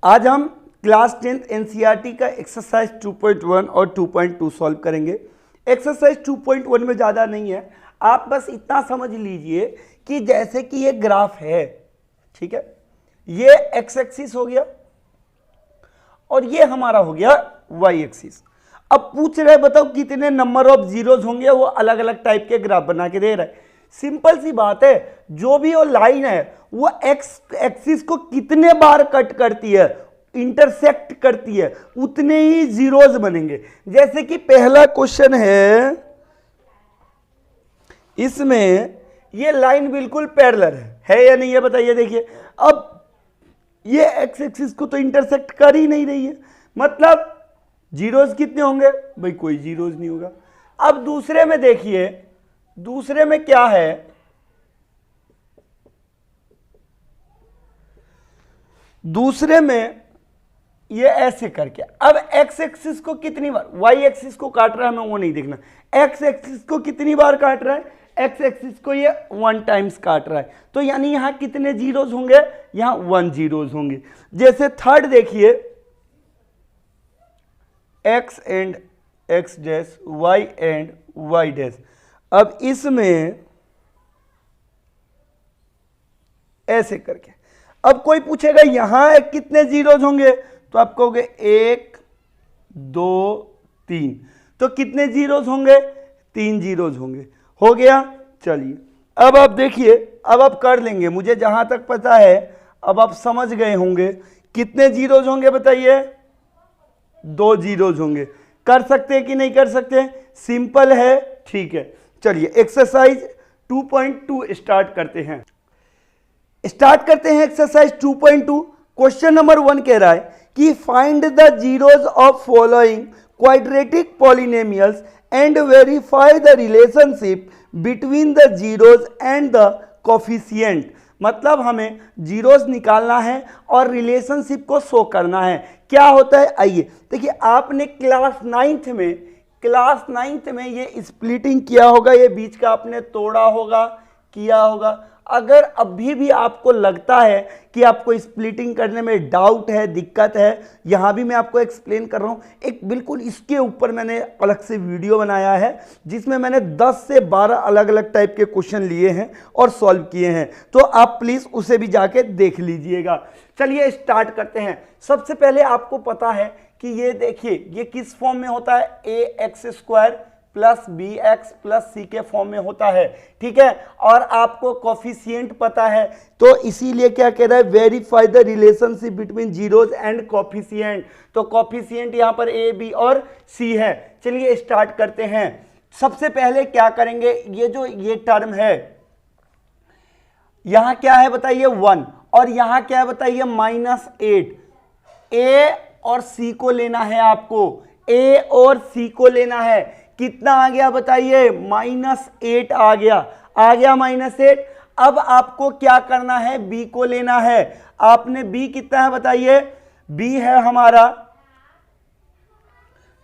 आज हम class 10th NCERT का एक्सरसाइज 2.1 और 2.2 सॉल्व करेंगे। एक्सरसाइज 2.1 में ज़्यादा नहीं है, आप बस इतना समझ लीजिए कि जैसे कि ये ग्राफ है, ठीक है, ये एक्स एक्सिस हो गया और ये हमारा हो गया वाई एक्सिस। अब पूछ रहे बताओ कितने नंबर ऑफ जीरोज होंगे, वो अलग अलग टाइप के ग्राफ बना के दे रहा है। सिंपल सी बात है, जो भी वो लाइन है वो एक्स एक्सिस को कितने बार कट करती है, इंटरसेक्ट करती है, उतने ही जीरोज बनेंगे। जैसे कि पहला क्वेश्चन है, इसमें ये लाइन बिल्कुल पैरेलल है या नहीं है, बताइए। देखिए अब ये एक्स एक्सिस को तो इंटरसेक्ट कर ही नहीं रही है, मतलब जीरोज कितने होंगे भाई, कोई जीरोज नहीं होगा। अब दूसरे में देखिए, दूसरे में क्या है, दूसरे में ये ऐसे करके अब एक्स एक्सिस को कितनी बार, वाई एक्सिस को काट रहा है, हमें वो नहीं देखना, एक्स एक्सिस को कितनी बार काट रहा है, एक्स एक्सिस को ये 1 टाइम्स काट रहा है, तो यानी यहां कितने जीरोज होंगे, यहां 1 जीरोज होंगे। जैसे थर्ड देखिए, X and X dash, Y and Y dash. अब इसमें ऐसे करके, अब कोई पूछेगा यहां कितने जीरोज होंगे, तो आप कहोगे 1 2 3, तो कितने जीरोज होंगे, 3 जीरोज होंगे। हो गया। चलिए अब आप देखिए, अब आप कर लेंगे, मुझे जहां तक पता है अब आप समझ गए होंगे कितने जीरोज होंगे, बताइए। 2 जीरोज होंगे। कर सकते हैं कि नहीं कर सकते, सिंपल है, ठीक है। चलिए एक्सरसाइज 2.2 स्टार्ट करते हैं। एक्सरसाइज 2.2। क्वेश्चन नंबर 1 कह रहा है कि find the zeros of following quadratic polynomials and verify the relationship between the zeros and the coefficient. मतलब हमें जीरोज निकालना है और रिलेशनशिप को शो करना है। क्या होता है, आइए देखिए। आपने क्लास 9th में ये स्प्लिटिंग किया होगा, ये बीच का आपने तोड़ा होगा, किया होगा। अगर अभी भी आपको लगता है कि आपको स्प्लिटिंग करने में डाउट है, दिक्कत है, यहां भी मैं आपको एक्सप्लेन कर रहा हूं। एक बिल्कुल इसके ऊपर मैंने अलग से वीडियो बनाया है जिसमें मैंने 10 से 12 अलग अलग टाइप के क्वेश्चन लिए हैं और सॉल्व किए हैं, तो आप प्लीज उसे भी जाके देख लीजिएगा। चलिए स्टार्ट करते हैं। सबसे पहले आपको पता है कि ये देखिए, ये किस फॉर्म में होता है, ax² plus bx plus c के फॉर्म में होता है, ठीक है। और आपको कोफिशिएंट पता है, तो इसीलिए क्या कह रहा है, verify the relationship between zeros and coefficient. तो कोफिशिएंट यहां पर a b और c है। चलिए स्टार्ट करते हैं। सबसे पहले क्या करेंगे, ये जो ये टर्म है, यहां क्या है बताइए 1, और यहां क्या है बताइए -8। a और c को लेना है आपको, a और c को लेना है। कितना आ गया बताइए, -8 आ गया -8। अब आपको क्या करना है, b को लेना है। आपने b कितना है बताइए, b है हमारा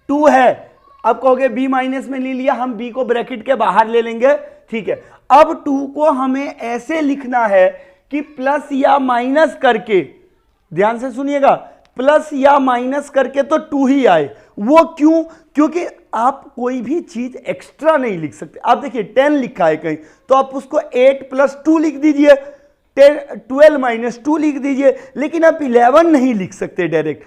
2 है। अब कहोगे b माइनस में ले लिया, हम b को ब्रैकेट के बाहर ले लेंगे, ठीक है। अब 2 को हमें ऐसे लिखना है कि प्लस या माइनस करके, ध्यान से सुनिएगा, प्लस या माइनस करके तो 2 ही आए। वो क्यों, क्योंकि आप कोई भी चीज एक्स्ट्रा नहीं लिख सकते। आप देखिए 10 लिखा है कहीं, तो आप उसको 8 + 2 लिख दीजिए, 12 - 2 लिख दीजिए, लेकिन आप 11 नहीं लिख सकते डायरेक्ट।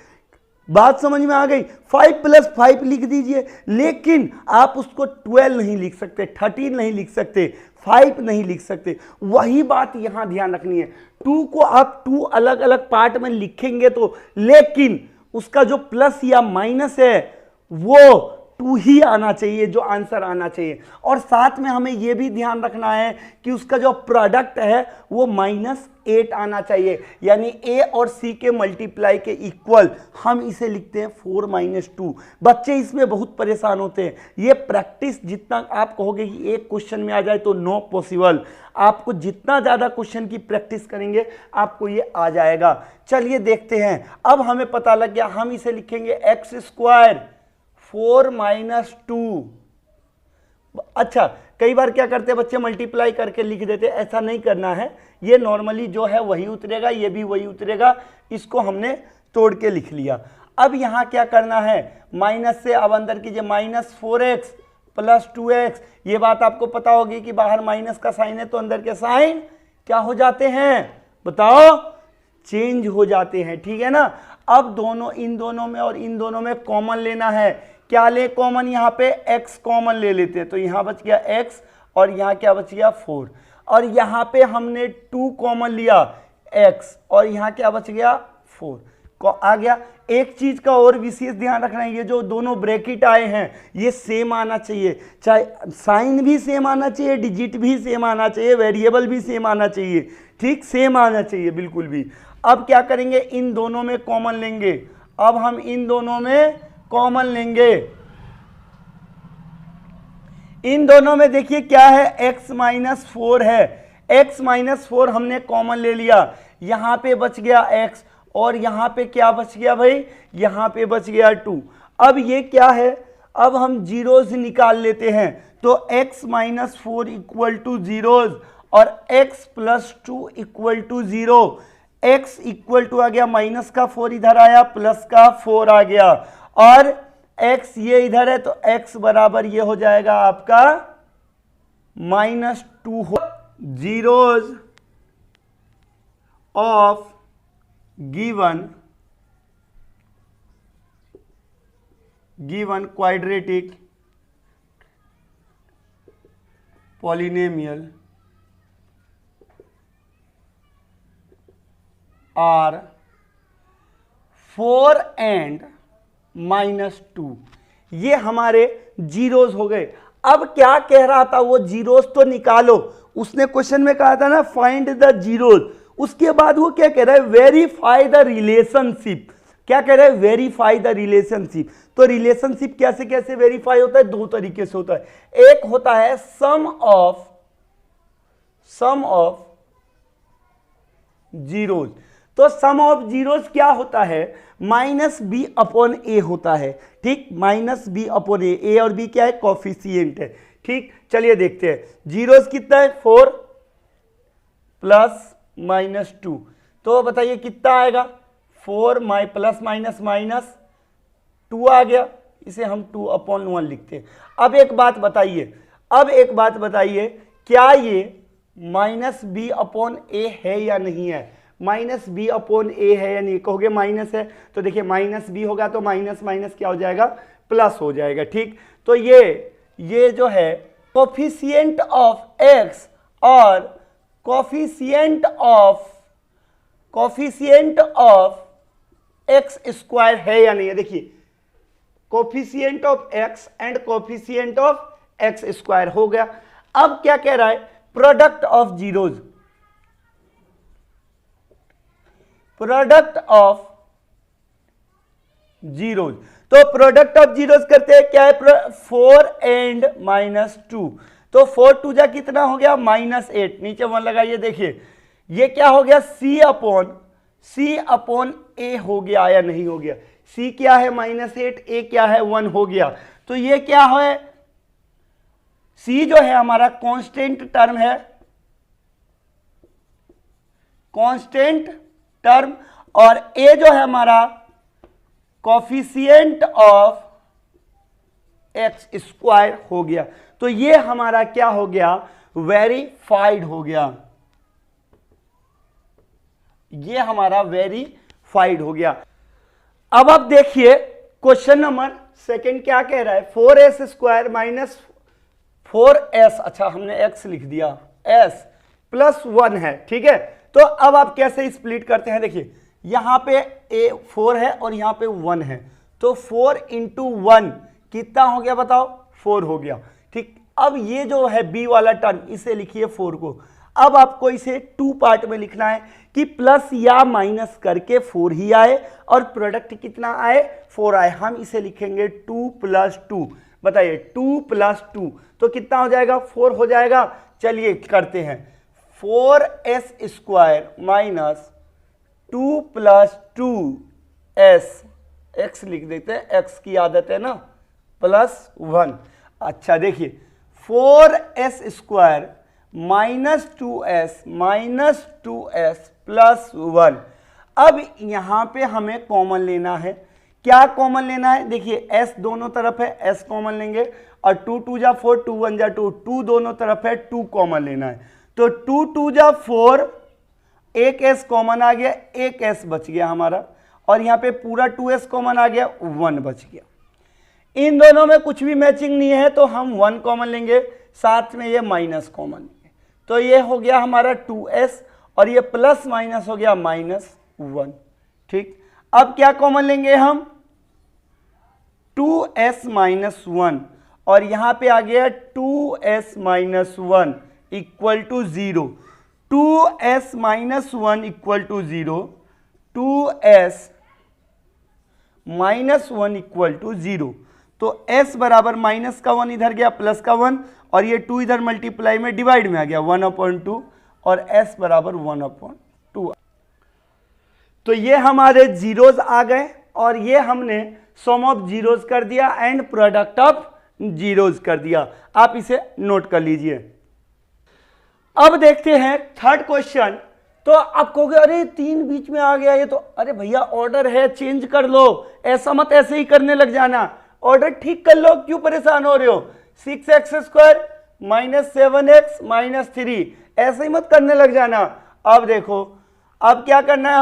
बात समझ में आ गई। 5 + 5 लिख दीजिए, लेकिन आप उसको 12 नहीं लिख सकते, 13 नहीं लिख सकते, 5 नहीं लिख सकते। वही बात यहां ध्यान रखनी है। 2 को आप 2 अलग अलग पार्ट में लिखेंगे तो, लेकिन उसका जो प्लस या माइनस है वो 2 ही आना चाहिए, जो आंसर आना चाहिए। और साथ में हमें यह भी ध्यान रखना है कि उसका जो प्रोडक्ट है वो -8 आना चाहिए, यानी a और c के मल्टीप्लाई के इक्वल। हम इसे लिखते हैं 4 - 2। बच्चे इसमें बहुत परेशान होते हैं। ये प्रैक्टिस जितना आप कहोगे कि एक क्वेश्चन में आ जाए तो नो पॉसिबल। आपको जितना ज़्यादा क्वेश्चन की प्रैक्टिस करेंगे आपको ये आ जाएगा। चलिए देखते हैं। अब हमें पता लग गया, हम इसे लिखेंगे x² 4 - 2। अच्छा, कई बार क्या करते हैं बच्चे, मल्टीप्लाई करके लिख देते, ऐसा नहीं करना है। ये नॉर्मली जो है वही उतरेगा, ये भी वही उतरेगा। इसको हमने तोड़ के लिख लिया। अब यहाँ क्या करना है, माइनस से अब अंदर कीजिए, -4x प्लस 2x। ये बात आपको पता होगी कि बाहर माइनस का साइन है तो अंदर के साइन क्या हो जाते हैं, बताओ, चेंज हो जाते हैं, ठीक है ना। अब दोनों, इन दोनों में और इन दोनों में कॉमन लेना है। क्या ले कॉमन, यहाँ पे x कॉमन ले लेते हैं, तो यहाँ बच गया x और यहाँ क्या बच गया 4, और यहाँ पे हमने 2 कॉमन लिया x और यहाँ क्या बच गया 4 आ गया। एक चीज का और विशेष ध्यान रखना है, ये जो दोनों ब्रैकेट आए हैं ये सेम आना चाहिए, चाहे साइन भी सेम आना चाहिए, डिजिट भी सेम आना चाहिए, वेरिएबल भी सेम आना चाहिए, ठीक, सेम आना चाहिए बिल्कुल भी। अब क्या करेंगे, इन दोनों में कॉमन लेंगे। अब हम इन दोनों में कॉमन लेंगे, इन दोनों में देखिए क्या है, x-4 है, x-4 हमने कॉमन ले लिया, यहां पे बच गया x और यहां पे क्या बच गया भाई, यहां पे बच गया 2। अब ये क्या है, अब हम जीरोज निकाल लेते हैं, तो x-4 इक्वल टू जीरोज और x plus 2 equal to 0। x equal to आ गया माइनस का 4 इधर आया, प्लस का 4 आ गया, और x ये इधर है तो x बराबर ये हो जाएगा आपका -2 हो। Zeros of given quadratic polynomial are 4 and -2। ये हमारे जीरोज हो गए। अब क्या कह रहा था वो, जीरोज तो निकालो, उसने क्वेश्चन में कहा था ना फाइंड द जीरोज, उसके बाद वो क्या कह रहा है, वेरीफाई द रिलेशनशिप। क्या कह रहा है, वेरीफाई द रिलेशनशिप। तो रिलेशनशिप कैसे कैसे वेरीफाई होता है, 2 तरीके से होता है। एक होता है सम ऑफ जीरोज। तो सम ऑफ जीरोज क्या होता है, -b/a होता है, ठीक, -b/a। ए और बी क्या है, कोफिशिएंट है, ठीक। चलिए देखते हैं जीरोज कितना है, 4 प्लस -2, तो बताइए कितना आएगा, 4 प्लस माइनस 2 आ गया, इसे हम 2/1 लिखते हैं। अब एक बात बताइए, क्या ये -b/a है या नहीं है, -b/a है या नहीं, कहोगे माइनस है, तो देखिए -b होगा तो माइनस माइनस क्या हो जाएगा, प्लस हो जाएगा, ठीक। तो ये जो है कोफिशिएंट ऑफ x और कोफिशिएंट ऑफ x² है या नहीं है। देखिए coefficient of x and coefficient of x² हो गया। अब क्या कह रहा है, प्रोडक्ट ऑफ जीरोज, तो प्रोडक्ट ऑफ जीरोज करते हैं, क्या है, 4 and -2, तो 4 2 जा कितना हो गया, -8, नीचे 1 लगाइए। देखिए ये क्या हो गया, C/A हो गया या नहीं हो गया, C क्या है -8, A क्या है 1 हो गया। तो ये क्या है, C जो है हमारा कांस्टेंट टर्म है, कांस्टेंट टर्म, और A जो है हमारा कोफिशिएंट ऑफ x² हो गया। तो ये हमारा क्या हो गया, वेरीफाइड हो गया, ये हमारा वेरीफाइड हो गया। अब आप देखिए क्वेश्चन नंबर सेकंड क्या कह रहा है, 4s² -4s, अच्छा हमने x लिख दिया, s + 1 है, ठीक है। तो अब आप कैसे स्प्लिट करते हैं, देखिए यहां पे 4 है और यहां पे 1 है, तो 4 × 1 कितना हो गया बताओ, 4 हो गया, ठीक। अब ये जो है b वाला टर्म, इसे लिखिए 4 को। अब आपको इसे 2 पार्ट में लिखना है कि प्लस या माइनस करके 4 ही आए और प्रोडक्ट कितना आए, 4 आए। हम इसे लिखेंगे 2 + 2, बताइए 2 + 2 तो कितना हो जाएगा, 4 हो जाएगा। चलिए करते हैं, 4s² - 2 + 2s, x लिख देते हैं, x की आदत है ना, +1। अच्छा देखिए 4s² -2s + 1। अब यहां पे हमें कॉमन लेना है। क्या कॉमन लेना है? देखिए s दोनों तरफ है, s कॉमन लेंगे और 2 2 जा 4, 2 1 जा 2, 2 दोनों तरफ है, 2 कॉमन लेना है। तो 2 2 जा 4, एक s कॉमन आ गया, एक s बच गया हमारा, और यहाँ पे पूरा 2s कॉमन आ गया, 1 बच गया। इन दोनों में कुछ भी मैचिंग नहीं है तो हम 1 कॉमन लेंगे, साथ में ये माइनस कॉमन लेंगे, तो ये हो गया हमारा 2s और ये प्लस माइनस हो गया -1। ठीक, अब क्या कॉमन लेंगे हम? 2s - 1 और यहां पे आ गया 2s - 1 equal to 0। 2s - 1 equal to 0, 2s - 1 equal to 0। तो s बराबर माइनस का 1 इधर गया, प्लस का 1, और ये 2 इधर मल्टीप्लाई में डिवाइड में आ गया 1/2, और s बराबर 1/2। तो ये हमारे जीरोज आ गए और ये हमने सम ऑफ जीरोज कर दिया एंड प्रोडक्ट ऑफ जीरोज कर दिया। आप इसे नोट कर लीजिए। अब देखते हैं थर्ड क्वेश्चन। तो आप कहोगे अरे 3 बीच में आ गया ये तो, अरे भैया ऑर्डर है, चेंज कर लो, ऐसा मत ऐसे ही करने लग जाना, ऑर्डर ठीक कर लो, क्यों परेशान हो रहे हो? 6x² - 7x - 3, ऐसे ही मत करने लग जाना। अब देखो, अब क्या करना है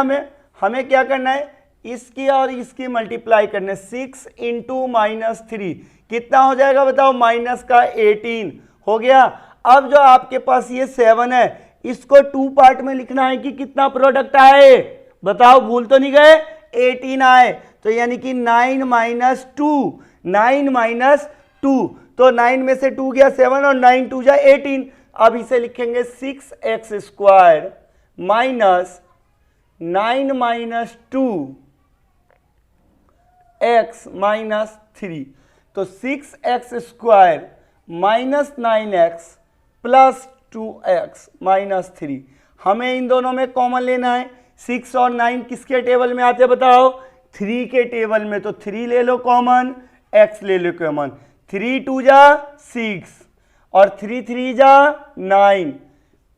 हमें क्या करना है? इसकी और इसकी मल्टीप्लाई करने, 6 × -3 कितना हो जाएगा बताओ? माइनस का 18 हो गया। अब जो आपके पास ये 7 है, इसको 2 पार्ट में लिखना है कि कितना प्रोडक्ट आए बताओ, भूल तो नहीं गए? 18 आए, तो यानी कि 9 - 2, 9 - 2, तो 9 में से 2 गया 7 और 9 2 जा 18। अब इसे लिखेंगे 6x² - 9 - 2 x - 3, तो 6x² - 9x + 2x - 3। हमें इन दोनों में कॉमन लेना है। 6 और 9 किसके टेबल में आते बताओ? 3 के टेबल में, तो 3 ले लो कॉमन, x ले लो कॉमन, 3 2 जा 6 और 3 3 जा 9,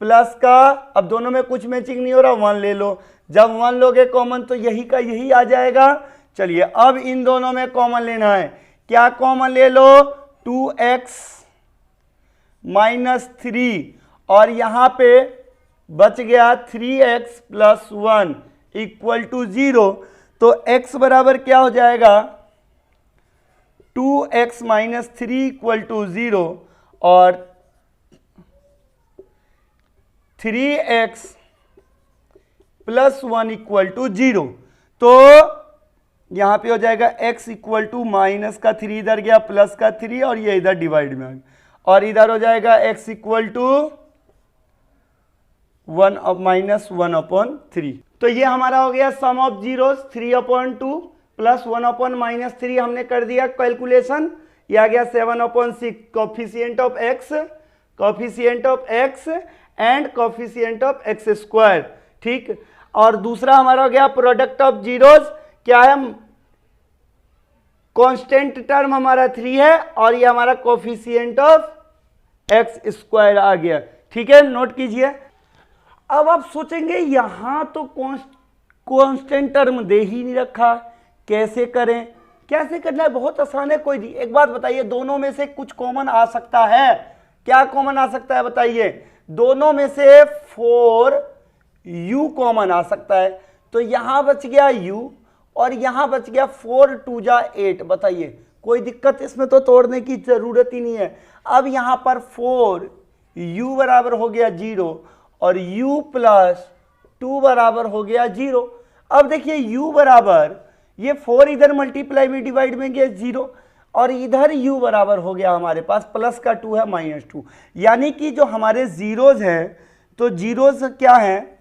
प्लस का, अब दोनों में कुछ मैचिंग नहीं हो रहा, 1 ले लो। जब 1 लोगे कॉमन तो यही का यही आ जाएगा। चलिए अब इन दोनों में कॉमन लेना है। क्या कॉमन ले लो? 2x - 3 और यहां पे बच गया 3x + 1 इक्वल टू 0। तो x बराबर क्या हो जाएगा? 2x - 3 इक्वल टू 0 और 3x + 1 इक्वल टू 0। तो यहां पे हो जाएगा x इक्वल टू माइनस का 3 इधर गया, प्लस का 3 और ये इधर डिवाइड में आ गया, और इधर हो जाएगा x इक्वल टू 1 -1/3। तो ये हमारा हो गया सम ऑफ जीरोस 3/2 + 1/-3 हमने कर दिया कैलकुलेशन। ये आ गया 7/6 coefficient of x and coefficient of x²। ठीक, और दूसरा हमारा हो गया प्रोडक्ट ऑफ जीरोस। क्या है? कांस्टेंट टर्म हमारा 3 है और ये हमारा कोफिशिएंट ऑफ x² आ गया। ठीक है, नोट कीजिए। अब आप सोचेंगे यहां तो कांस्टेंट टर्म दे ही नहीं रखा, कैसे करें? कैसे करना है? बहुत आसान है। कोई नहीं, एक बात बताइए, दोनों में से कुछ कॉमन आ सकता है? क्या कॉमन आ सकता है बताइए? दोनों में से 4u कॉमन आ सकता है, तो यहां बच गया u और यहां बच गया 4 2 जा 8। बताइए, कोई दिक्कत इसमें तो तोड़ने की जरूरत ही नहीं है। अब यहां पर 4u बराबर हो गया 0 और u + 2 बराबर हो गया 0। अब देखिए u बराबर, ये 4 इधर मल्टीप्लाई में डिवाइड में गया 0 और इधर u बराबर हो गया हमारे पास प्लस का 2 है -2, यानी कि जो हमारे जीरोज हैं, तो जीरोज क्या है?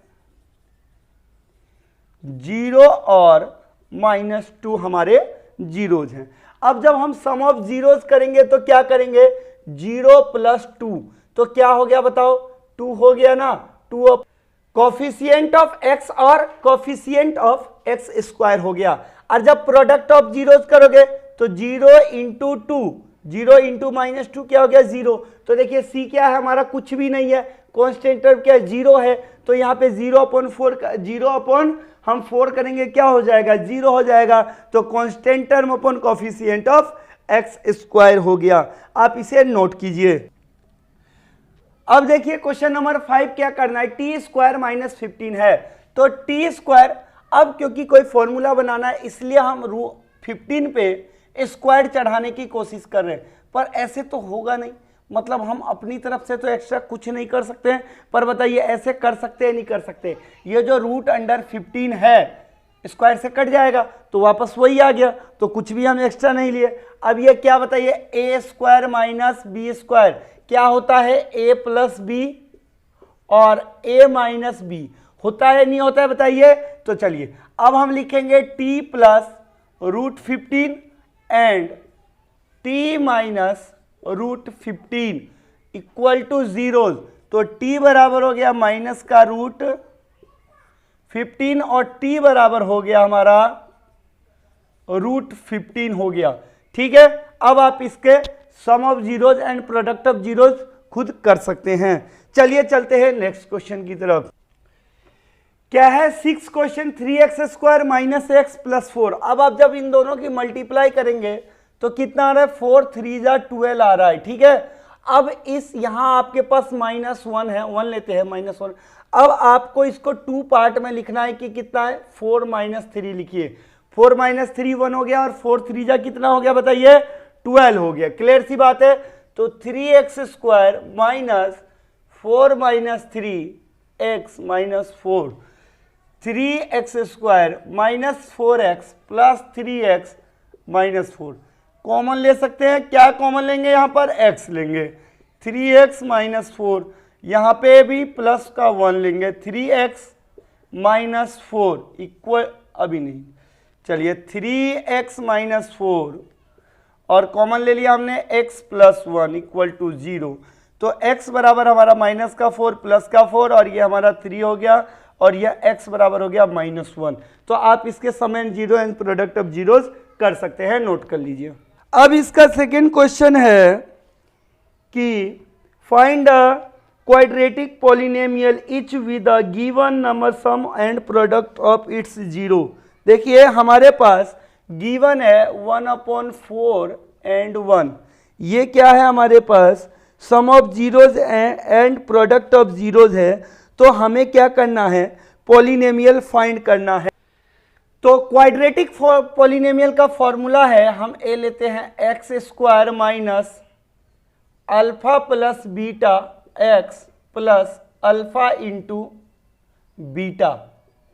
0 और -2 हमारे जीरोज हैं। अब जब हम सम ऑफ जीरोज करेंगे तो क्या करेंगे? 0 + 2, तो क्या हो गया बताओ? 2 हो गया ना। 2 कोफिशिएंट ऑफ x और कोफिशिएंट ऑफ x² हो गया। और जब प्रोडक्ट ऑफ जीरोज करोगे तो 0 × 2, 0 × -2 क्या हो गया? 0। तो देखिए c क्या है हमारा? कुछ भी नहीं है। कांस्टेंट टर्म क्या है? 0 है, तो यहाँ पे 0/4 हम 4 करेंगे क्या हो जाएगा, 0 हो जाएगा। तो constant term upon coefficient of x square हो गया। आप इसे नोट कीजिए। अब देखिए क्वेश्चन नंबर 5 क्या करना है, टी स्क्वायर माइनस 15 है। तो टी स्क्वायर, अब क्योंकि कोई फॉर्मूला बनाना है इसलिए हम 15 पे स्क्वायर चढ़ाने की कोशिश कर रहे हैं, पर ऐसे तो होगा नहीं, मतलब हम अपनी तरफ से तो एक्स्ट्रा कुछ नहीं कर सकते हैं। पर बताइए ऐसे कर सकते हैं नहीं कर सकते, ये जो रूट अंडर 15 है स्क्वायर से कट जाएगा तो वापस वही आ गया, तो कुछ भी हम एक्स्ट्रा नहीं लिए। अब ये क्या बताइए, ए स्क्वायर माइनस बी स्क्वायर क्या होता है, ए प्लस बी और ए माइनस बी होता है नहीं होता है बताइए। तो चलिए अब हम लिखेंगे T plus root 15 and T minus root 15 equal to 0। तो टी बराबर हो गया माइनस का रूट 15 और टी बराबर हो गया हमारा रूट 15 हो गया। ठीक है, अब आप इसके sum of zeros and product of zeros खुद कर सकते हैं। चलिए चलते हैं नेक्स्ट क्वेश्चन की तरफ। क्या है 6 question 3x square minus X plus 4। अब आप जब इन दोनों की मल्टीप्लाई करेंगे तो कितना आ रहा है, 4 3 जा 12 आ रहा है। ठीक है, अब इस यहां आपके पास -1 है, 1 लेते हैं -1। अब आपको इसको 2 पार्ट में लिखना है कि कितना है, 4 - 3 लिखिए। 4 - 3 1 हो गया और 4 3 जा कितना हो गया बताइए, 12 हो गया। क्लियर सी बात है। तो 3x square minus 4 - 3x - 4, 3x square minus 4x plus 3x - 4 common ले सकते हैं। क्या कॉमन लेंगे, यहाँ पर x लेंगे, 3x - 4, यहाँ पे भी प्लस का 1 लेंगे, 3x - 4 इक्वल, अभी नहीं, चलिए 3x - 4 और कॉमन ले लिया हमने x प्लस 1 इक्वल टू 0। तो x बराबर हमारा माइनस का 4 प्लस का 4 और ये हमारा 3 हो गया और यह x बराबर हो गया -1। तो आप इसके sum and zero and product of zeros कर सकते हैं, नोट कर लीजिए। अब इसका सेकेंड क्वेश्चन है कि find a quadratic polynomial each with a given number sum and product of its zero. देखिए हमारे पास गिवन है 1/4 एंड 1, ये क्या है हमारे पास, sum of zeros and product of zeros है। तो हमें क्या करना है, पॉलिनोमियल फाइंड करना है। तो क्वाड्रेटिक पॉलिनोमियल का फॉर्मूला है, हम ए लेते हैं X square minus alpha plus beta x plus alpha into beta.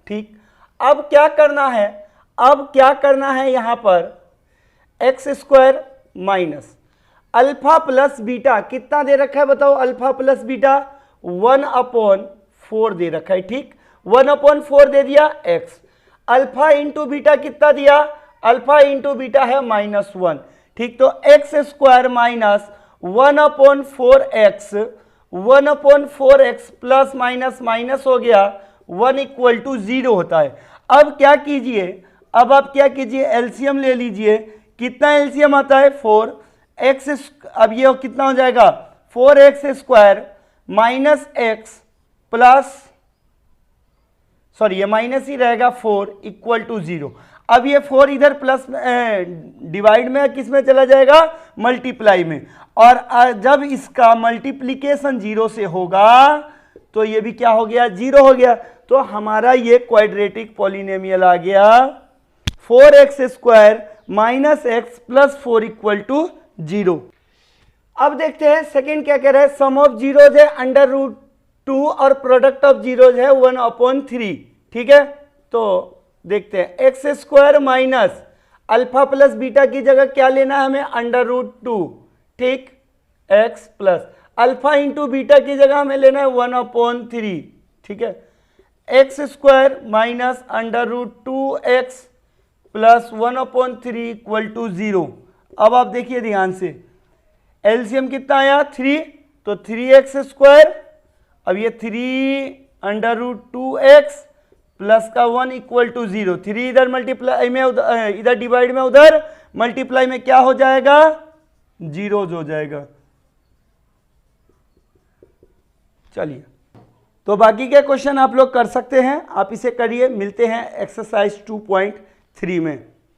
ठीक, अब क्या करना है, अब क्या करना है, यहां पर x square minus alpha plus beta कितना दे रखा है बताओ, अल्फा प्लस बीटा 1/4 दे रखा है। ठीक, 1/4 दे दिया एक्स, अल्फा इंटू बीटा कितना दिया, अल्फा इंटू बीटा है -1। ठीक, तो x square minus 1/4x, 1/4x plus minus minus हो गया 1 इक्वल टू 0 होता है। अब क्या कीजिए, अब आप क्या कीजिए, एलसीएम ले लीजिए। कितना एलसीएम आता है, 4x, अब ये कितना हो जाएगा, 4x square minus X plus, sorry ये माइनस ही रहेगा 4 इक्वल टू 0। अब ये 4 इधर प्लस डिवाइड में किस में चला जाएगा, मल्टीप्लाई में, और जब इसका मल्टीप्लीकेशन 0 से होगा तो ये भी क्या हो गया, 0 हो गया। तो हमारा ये क्वाड्रेटिक पॉलिनोमियल आ गया 4x square minus X plus 4 equal to 0। अब देखते हैं सेकेंड क्या कह रहा है, सम ऑफ जीरोज है √2 और प्रोडक्ट ऑफ जीरोज है 1/3। ठीक है, तो देखते हैं X square minus alpha plus beta की जगह क्या लेना है हमें, √2। ठीक, X plus alpha into beta की जगह हमें लेना है 1/3। ठीक है, X square minus √2x plus 1/3 equal to 0। अब आप देखिए ध्यान से, एलसीएम कितना आया 3, तो 3x स्क्वायर, अब ये 3√2x प्लस का 1 इक्वल टू 0। 3 इधर मल्टीप्लाई में इधर डिवाइड में उधर मल्टीप्लाई में क्या हो जाएगा, 0 हो जाएगा। चलिए तो बाकी के क्वेश्चन आप लोग कर सकते हैं, आप इसे करिए। मिलते हैं एक्सरसाइज 2.3 में।